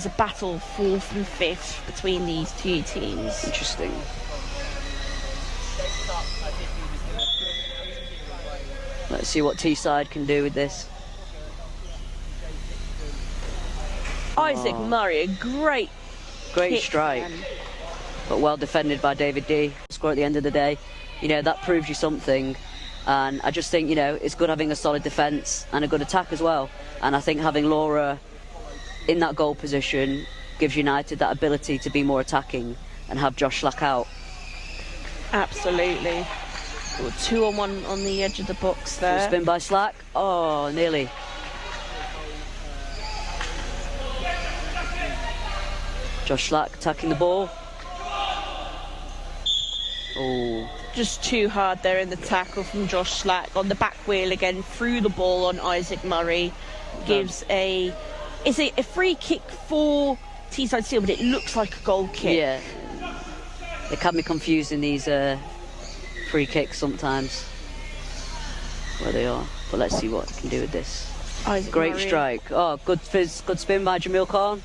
there's a battle 4th and 5th between these two teams. Interesting. Let's see what Teesside can do with this. Isaac Murray, a great strike, but well defended by David D. Score at the end of the day, you know, that proves you something. And I just think, you know, it's good having a solid defence and a good attack as well. And I think having Laura in that goal position gives United that ability to be more attacking and have Josh Slack out. Absolutely. 2-on-1 on the edge of the box there. Spin by Slack. Oh, nearly. Josh Slack attacking the ball. Oh. Just too hard there in the tackle from Josh Slack. On the back wheel again, through the ball on Isaac Murray. Gives a free kick for Teesside Steel, but it looks like a goal kick. Yeah. They can be confusing, these free kicks sometimes, where they are. But let's see what they can do with this. Great Murray. strike. Oh, good fizz, good spin by Jamil Khan.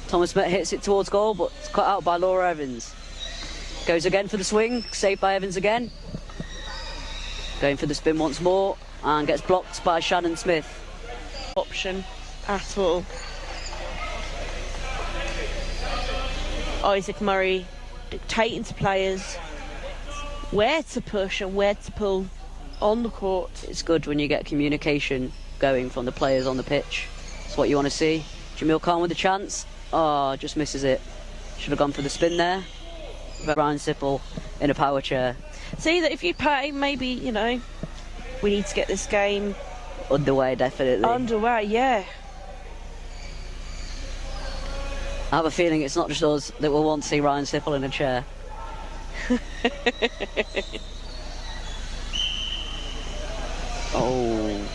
Thomas Met hits it towards goal, but it's cut out by Laura Evans. Goes again for the swing, saved by Evans again. Going for the spin once more, and gets blocked by Shannon Smith. Option at all. Isaac Murray dictating to players where to push and where to pull on the court. It's good when you get communication going from the players on the pitch. It's what you want to see. Jamil Khan with a chance. Oh, just misses it. Should have gone for the spin there. Ryan Sipple in a power chair. See that if you play, maybe, you know, we need to get this game underway, definitely. Underway, yeah. I have a feeling it's not just us that will want to see Ryan Sipple in a chair. Oh.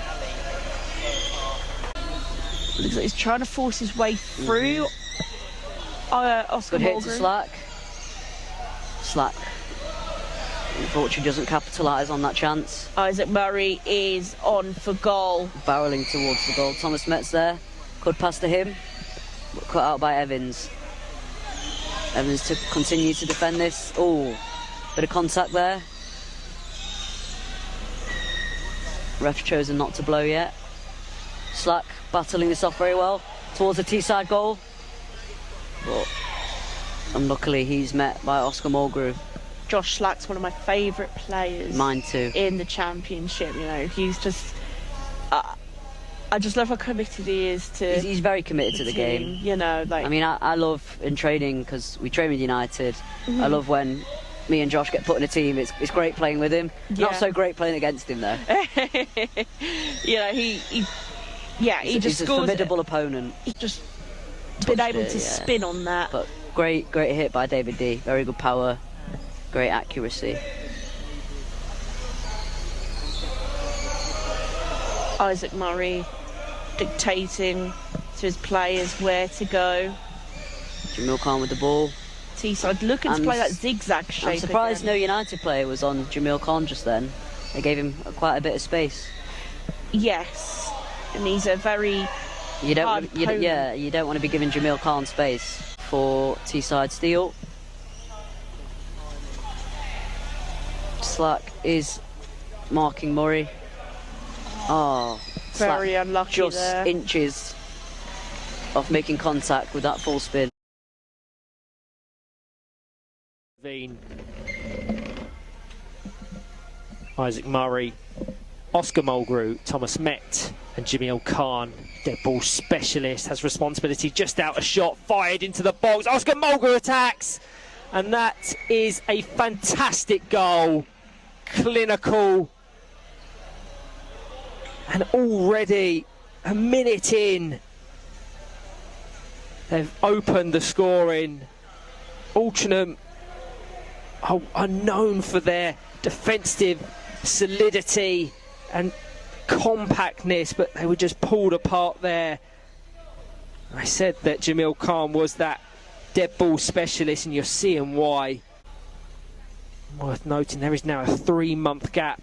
Looks like he's trying to force his way through. Oscar Good hit to Slack. Slack, unfortunately, doesn't capitalise on that chance. Isaac Murray is on for goal. Barrelling towards the goal. Thomas Metz there. Could pass to him, but cut out by Evans. Evans to continue to defend this. Oh, bit of contact there. Ref chosen not to blow yet. Slack battling this off very well towards the Teesside goal, but unluckily he's met by Oscar Mulgrew. Josh Slack's one of my favourite players. Mine too. In the championship, you know, he's just. I just love how committed he is to. He's very committed to the game. You know, like. I mean, I love in training, because we train with United. I love when me and Josh get put in a team. It's great playing with him. Yeah. Not so great playing against him though. You know, he just he's scores. A formidable opponent. He's just been able to spin on that. But great hit by David D. Very good power, great accuracy. Isaac Murray dictating to his players where to go. Jamil Khan with the ball. Teesside looking to play that zigzag shape. I'm surprised no United player was on Jamil Khan just then. They gave him quite a bit of space. Yes, and he's a very you don't want to be giving Jamil Khan space for Teesside Steel. Slack is marking Murray. Oh, very unlucky just there. Inches off making contact with that full spin. Isaac Murray, Oscar Mulgrew, Thomas Met and Jamil Khan, dead ball specialist, has responsibility just out a shot, fired into the box. Oscar Mulgrew attacks, and that is a fantastic goal. Clinical, and already a minute in, they've opened the scoring. Altrincham are known for their defensive solidity and compactness, but they were just pulled apart there. I said that Jamil Khan was that dead ball specialist, and you're seeing why. Worth noting, there is now a 3-month gap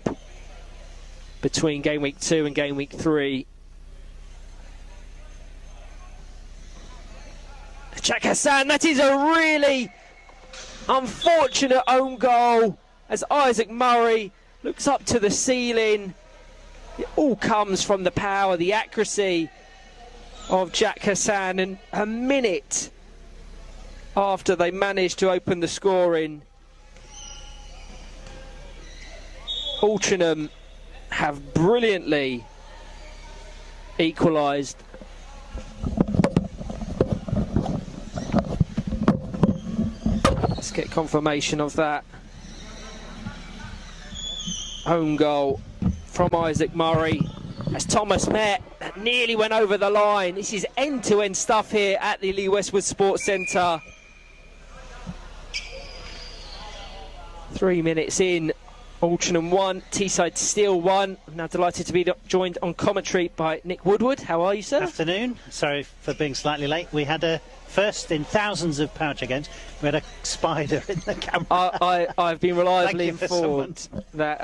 between game week 2 and game week 3. Jack Hassan, that is a really unfortunate own goal as Isaac Murray looks up to the ceiling. It all comes from the power, the accuracy of Jack Hassan, and a minute after they managed to open the scoring, Altrincham have brilliantly equalised. Let's get confirmation of that own goal from Isaac Murray as Thomas Met nearly went over the line. This is end-to-end stuff here at the Lee Westwood Sports Centre. 3 minutes in, Altrincham 1, Teesside still 1. I'm now delighted to be joined on commentary by Nick Woodward. How are you, sir? Afternoon. Sorry for being slightly late. We had a first in thousands of Power Check games. We had a spider in the camera. I've been reliably informed that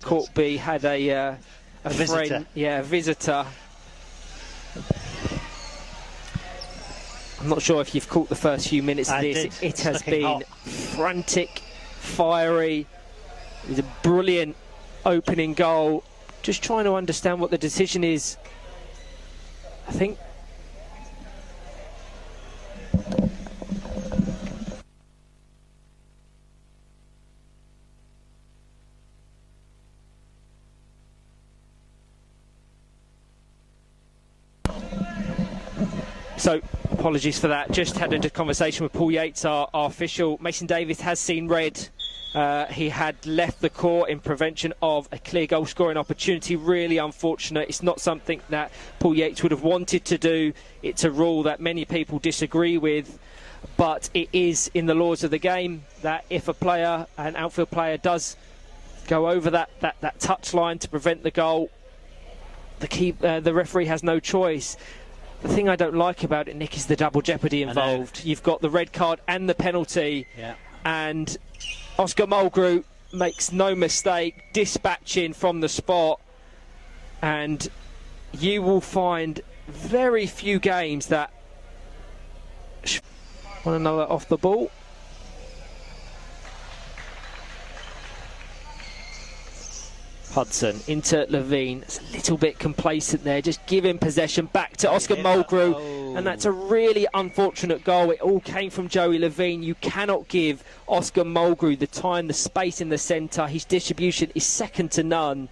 Court B had a visitor. Friend, a visitor. I'm not sure if you've caught the first few minutes of this. It has been frantic, fiery. It was a brilliant opening goal. Just trying to understand what the decision is. I think so. Apologies for that. Just had a conversation with Paul Yates, our official. Mason Davis has seen red. He had left the court in prevention of a clear goal scoring opportunity. Really unfortunate. It's not something that Paul Yates would have wanted to do. It's a rule that many people disagree with, but it is in the laws of the game that if a player, an outfield player, does go over that touch line to prevent the goal, the referee has no choice. The thing I don't like about it, Nick, is the double jeopardy involved. You've got the red card and the penalty, and Oscar Mulgrew makes no mistake dispatching from the spot, and you will find very few games that one another off the ball. Hudson into Levine. It's a little bit complacent there, just giving possession back to Oscar Mulgrew, and that's a really unfortunate goal. It all came from Joey Levine. You cannot give Oscar Mulgrew the time, the space in the centre. His distribution is second to none.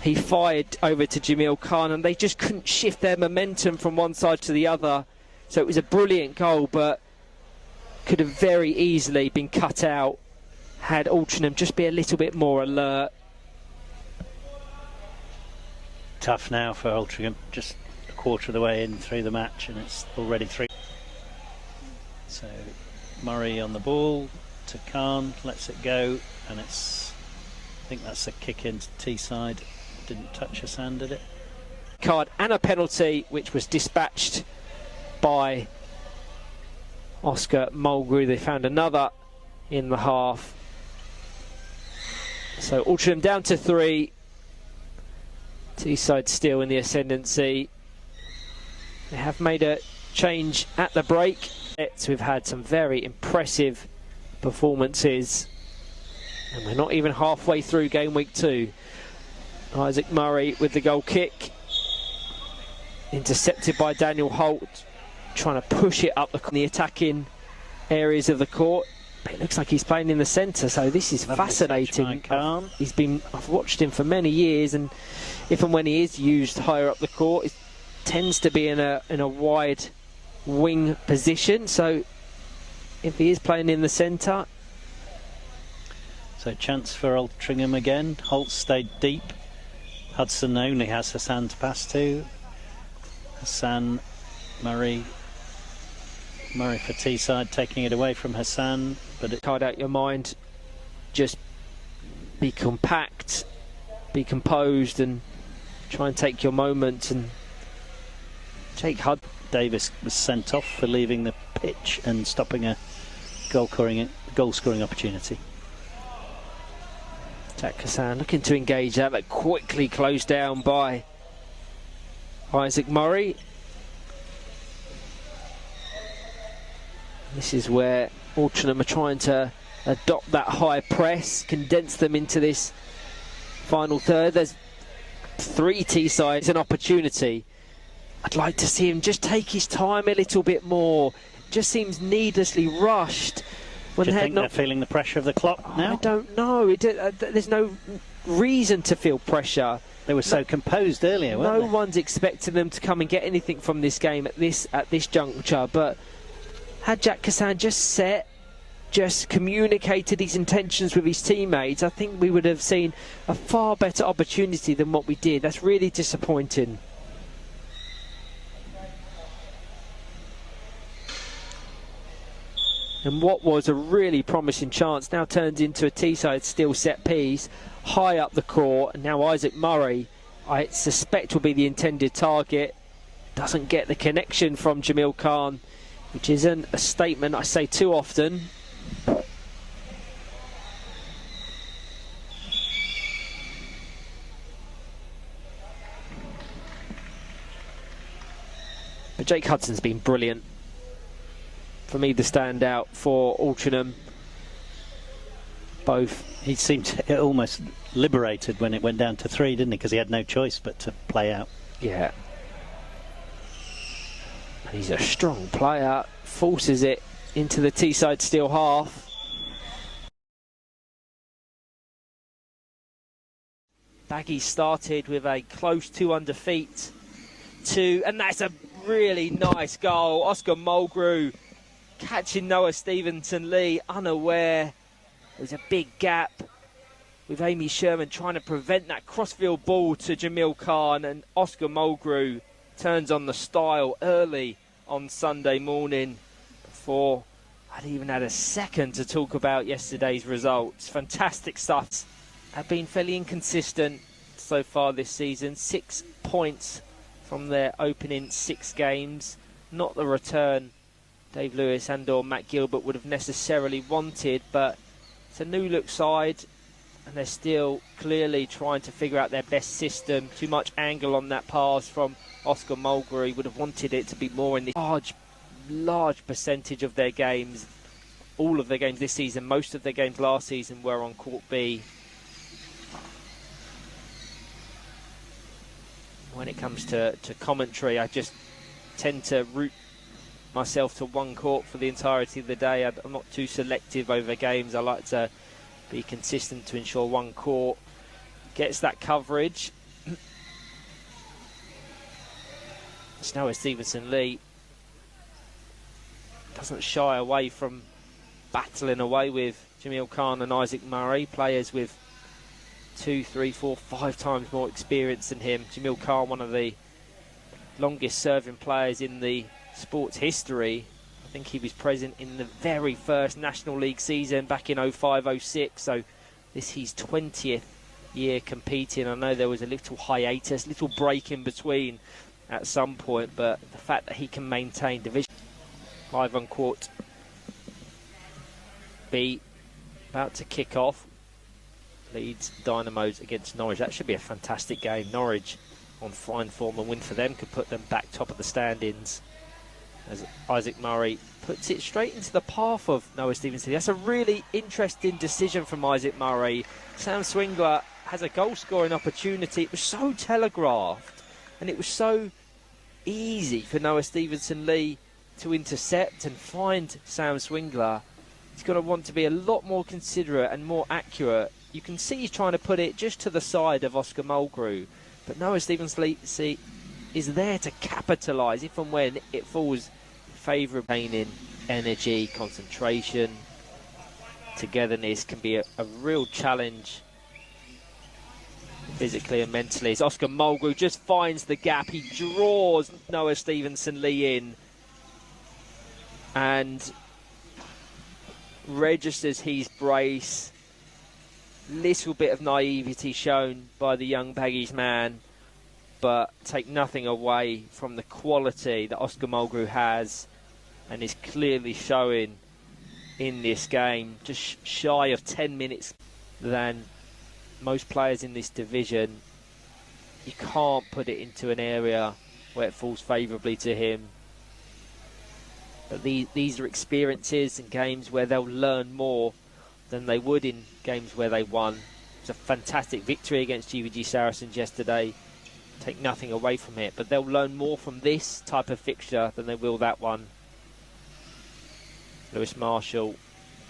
He fired over to Jamil Khan, and they just couldn't shift their momentum from one side to the other. So it was a brilliant goal, but could have very easily been cut out had Altrincham just be a little bit more alert. Tough now for Altrincham, just a quarter of the way in through the match, and it's already 3. So Murray on the ball to Khan, lets it go, and I think that's a kick into Teesside. Didn't touch Hassan, did it? Card and a penalty, which was dispatched by Oscar Mulgrew. They found another in the half. So Altrincham down to 3. Teesside still in the ascendancy. They have made a change at the break. We've had some very impressive performances, and we're not even halfway through game week 2. Isaac Murray with the goal kick, intercepted by Daniel Holt, trying to push it up the attacking areas of the court. But it looks like he's playing in the centre, so this is fascinating. I've watched him for many years, and if and when he is used higher up the court, it tends to be in a wide wing position. So if he is playing in the centre, so chance for Altrincham again. Holt stayed deep. Hudson only has Hassan to pass to. Hassan, Murray for Teesside, taking it away from Hassan, but card out your mind. Just be compact, be composed, and try and take your moment and take Hud. Davis was sent off for leaving the pitch and stopping a goal scoring opportunity. Jack Hassan looking to engage that, but quickly closed down by Isaac Murray. This is where Altrincham are trying to adopt that high press, condense them into this final third. There's 3 Teesside. It's an opportunity. I'd like to see him just take his time a little bit more. Just seems needlessly rushed. Do you think they're feeling the pressure of the clock now? I don't know. There's no reason to feel pressure. They were so composed earlier, weren't they? No one's expecting them to come and get anything from this game at this juncture. But had Jack Kassan just communicated his intentions with his teammates, I think we would have seen a far better opportunity than what we did. That's really disappointing. And what was a really promising chance now turns into a Teesside steel set piece high up the court. And now Isaac Murray, I suspect, will be the intended target. Doesn't get the connection from Jamil Khan, which isn't a statement I say too often. But Jake Hudson's been brilliant. For me, the standout for Altrincham. Both. He seemed almost liberated when it went down to 3, didn't he? Because he had no choice but to play out. Yeah. And he's a strong player. Forces it into the Teesside steel half. Baggy started with a close 2 under feet. 2, and that's a really nice goal. Oscar Mulgrew catching Noah Stevenson-Lee unaware. There's a big gap with Amy Sherman trying to prevent that crossfield ball to Jamil Khan, and Oscar Mulgrew turns on the style early on Sunday morning before I'd even had a second to talk about yesterday's results. Fantastic stuff. Have been fairly inconsistent so far this season. 6 points from their opening 6 games. Not the return Dave Lewis and or Matt Gilbert would have necessarily wanted, but it's a new look side and they're still clearly trying to figure out their best system. Too much angle on that pass from Oscar Mulgrew. He would have wanted it to be more in the large percentage of their games. All of their games this season, most of their games last season were on Court B. When it comes to commentary, I just tend to root myself to one court for the entirety of the day. I'm not too selective over games. I like to be consistent to ensure one court gets that coverage. Noah Stevenson-Lee doesn't shy away from battling away with Jamil Khan and Isaac Murray, players with 2, 3, 4, 5 times more experience than him. Jamil Khan, one of the longest serving players in the sports history. I think he was present in the very first National League season back in 05-06, so this is his 20th year competing. I know there was a little hiatus, little break in between at some point, but the fact that he can maintain division. Live on court B, about to kick off. Leeds Dynamos against Norwich. That should be a fantastic game. Norwich on fine form, and win for them could put them back top of the standings, as Isaac Murray puts it straight into the path of Noah Stevenson. That's a really interesting decision from Isaac Murray. Sam Swingler has a goal scoring opportunity. It was so telegraphed and it was so easy for Noah Stevenson-Lee to intercept and find Sam Swingler. He's going to want to be a lot more considerate and more accurate. You can see he's trying to put it just to the side of Oscar Mulgrew, but Noah Stevenson-Lee is there to capitalise if and when it falls favourably. In energy, concentration, togetherness can be a real challenge physically and mentally. As Oscar Mulgrew just finds the gap, he draws Noah Stevenson-Lee in and registers his brace. Little bit of naivety shown by the young Baggies man, but take nothing away from the quality that Oscar Mulgrew has and is clearly showing in this game. Just shy of 10 minutes than most players in this division. You can't put it into an area where it falls favourably to him. But these are experiences and games where they'll learn more than they would in games where they won. It was a fantastic victory against GVG Saracens yesterday. Take nothing away from it, but they'll learn more from this type of fixture than they will that one. Lewis Marshall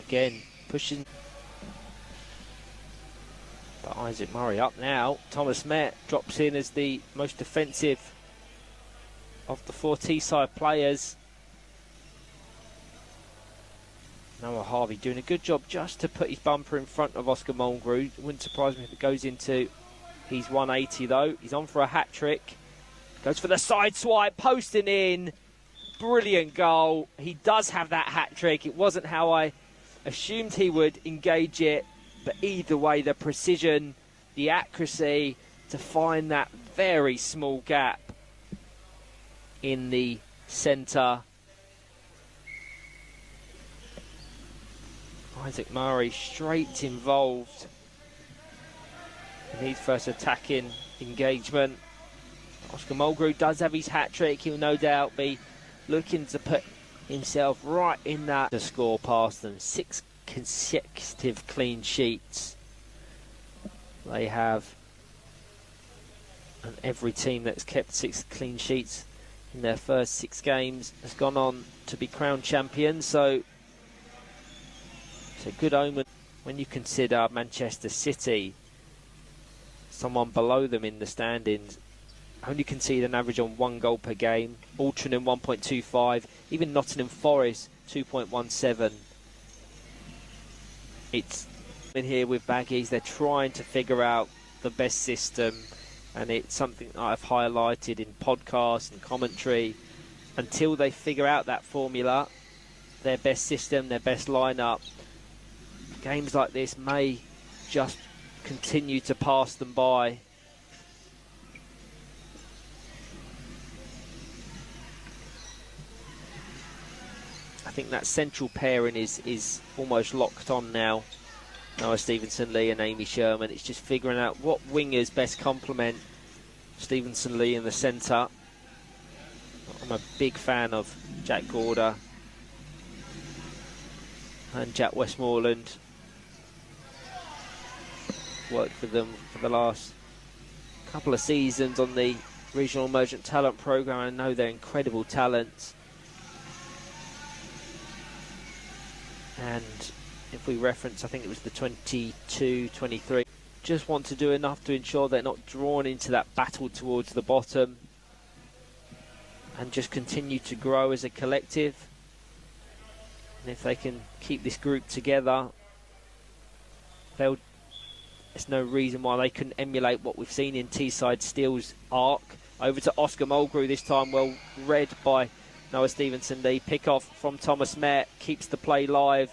again pushing. But Isaac Murray up now. Thomas Met drops in as the most defensive of the 4 Teesside players. Noah Harvey doing a good job just to put his bumper in front of Oscar Mulgrew. Wouldn't surprise me if it goes into his 180 though. He's on for a hat-trick. Goes for the side swipe, posting in. Brilliant goal. He does have that hat-trick. It wasn't how I assumed he would engage it. But either way, the precision, the accuracy to find that very small gap in the centre. Isaac Murray straight involved in his first attacking engagement. Oscar Mulgrew does have his hat-trick. He'll no doubt be looking to put himself right in that to score past them. 6 consecutive clean sheets they have, and every team that's kept 6 clean sheets in their first 6 games has gone on to be crowned champions. So it's a good omen when you consider Manchester City, someone below them in the standings, only concede an average on 1 goal per game. Altrincham 1.25, even Nottingham Forest 2.17. It's in here with Baggies. They're trying to figure out the best system, and it's something I've highlighted in podcasts and commentary. Until they figure out that formula, their best system, their best lineup, games like this may just continue to pass them by. I think that central pairing is almost locked on now. Noah Stevenson-Lee and Amy Sherman. It's just figuring out what wingers best complement Stevenson-Lee in the centre. I'm a big fan of Jack Gorder and Jack Westmoreland. Worked with them for the last couple of seasons on the Regional Emergent Talent Programme. I know they're incredible talents. And if we reference, I think it was the 22-23, just want to do enough to ensure they're not drawn into that battle towards the bottom and just continue to grow as a collective. And if they can keep this group together, there's no reason why they couldn't emulate what we've seen in Teesside Steel's arc. Over to Oscar Mulgrew this time, well read by Noah Stevenson-Lee. Pick off from Thomas Met, keeps the play live.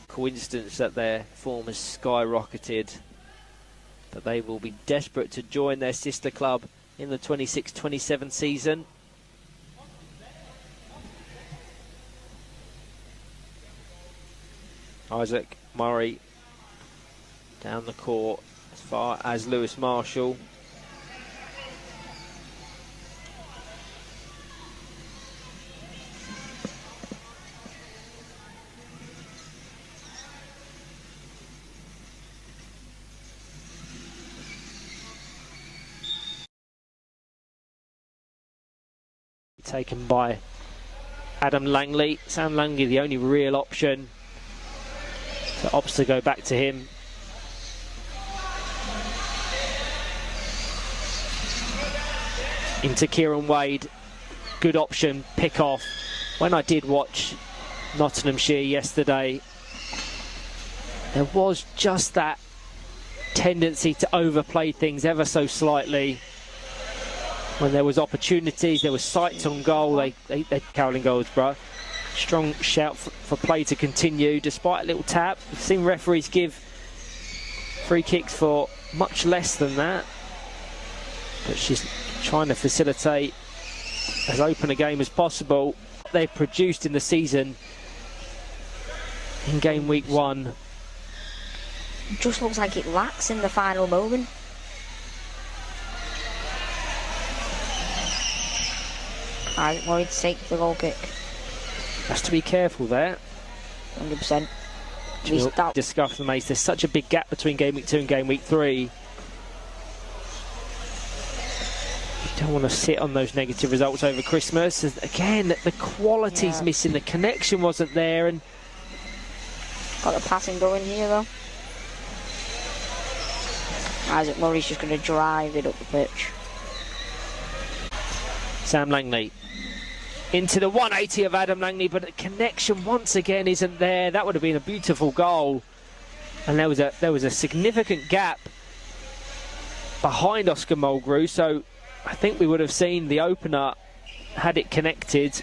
Coincidence that their form has skyrocketed, but they will be desperate to join their sister club in the 26-27 season. Isaac Murray down the court as far as Lewis Marshall. Taken by Adam Langley. Sam Langley, the only real option. So opts to go back to him. Into Kieran Wade. Good option, pick off. When I did watch Nottinghamshire yesterday, there was just that tendency to overplay things ever so slightly. When there was opportunities, there was sights on goal. They Caroline Goldsborough. Strong shout for play to continue, despite a little tap. We've seen referees give free kicks for much less than that. But she's trying to facilitate as open a game as possible. They've produced in the season in game week 1. It just looks like it lacks in the final moment. Isaac Murray to take the goal kick. Has to be careful there. 100%. Discuss the mace. There's such a big gap between game week 2 and game week 3. You don't want to sit on those negative results over Christmas. Again, the quality's missing, the connection wasn't there, and got the passing going here though. Isaac Murray's just going to drive it up the pitch. Sam Langley into the 180 of Adam Langley, but the connection once again isn't there. That would have been a beautiful goal, and there was a significant gap behind Oscar Mulgrew, so I think we would have seen the opener had it connected.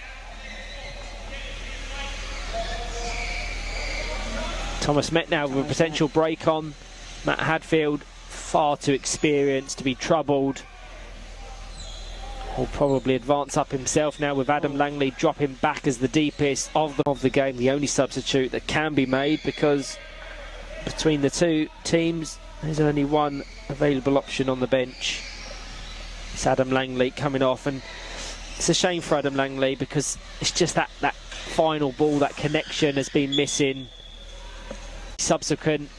Thomas Metnow with a potential break on. Matt Hadfield far too experienced to be troubled. Will probably advance up himself now with Adam Langley dropping back as the deepest of the game, the only substitute that can be made, because between the two teams there's only one available option on the bench. It's Adam Langley coming off, and it's a shame for Adam Langley because it's just that final ball, that connection has been missing. Subsequent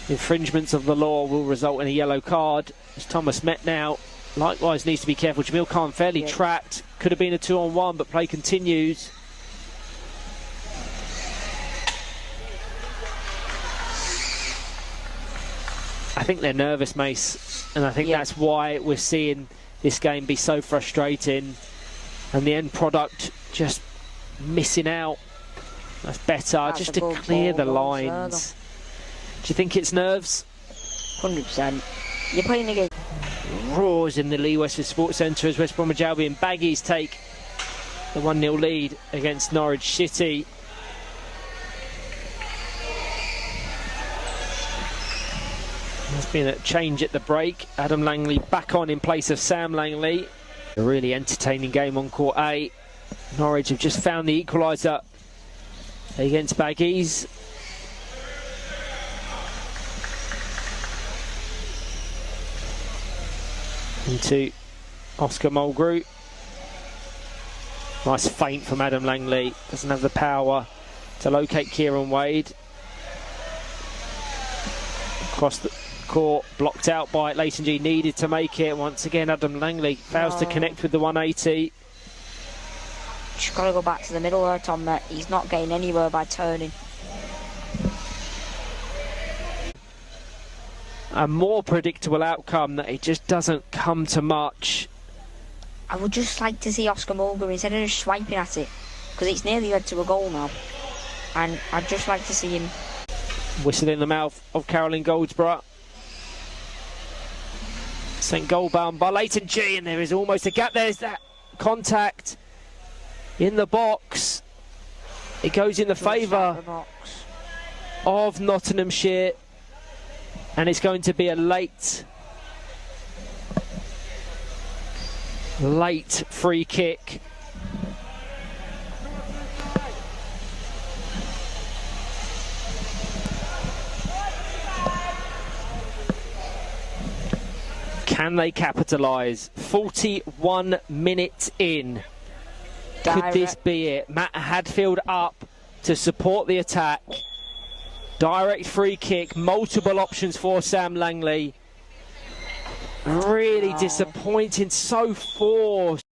infringements of the law will result in a yellow card, as Thomas Metnow likewise needs to be careful. Jamil Khan fairly trapped, could have been a 2-on-1, but play continues. I think they're nervous, Mace, and I think that's why we're seeing this game be so frustrating, and the end product just missing out. That's better, that's just to clear the lines. Do you think it's nerves? 100%. You're playing against... Roars in the Lee Westwood Sports Centre as West Bromwich Albion Baggies take the 1-0 lead against Norwich City. There's been a change at the break. Adam Langley back on in place of Sam Langley. A really entertaining game on court A. Norwich have just found the equaliser against Baggies. Into Oscar Mulgrew. Nice feint from Adam Langley. Doesn't have the power to locate Kieran Wade. Across the court, blocked out by Leighton G. Needed to make it. Once again, Adam Langley fails to connect with the 180. Just got to go back to the middle there, Tom. He's not getting anywhere by turning. A more predictable outcome, that it just doesn't come to much. I would just like to see Oscar Mulgrew instead of just swiping at it, because it's nearly led to a goal now, and I'd just like to see him. Whistle in the mouth of Caroline Goldsborough. Sent goal bound by Leighton G, and there is almost a gap. There's that contact in the box. It goes in the favour of Nottinghamshire, and it's going to be a late free kick. Can they capitalise? 41 minutes in. Could this be it? Matt Hadfield up to support the attack. Direct free kick, multiple options for Sam Langley. Really disappointing, so forced.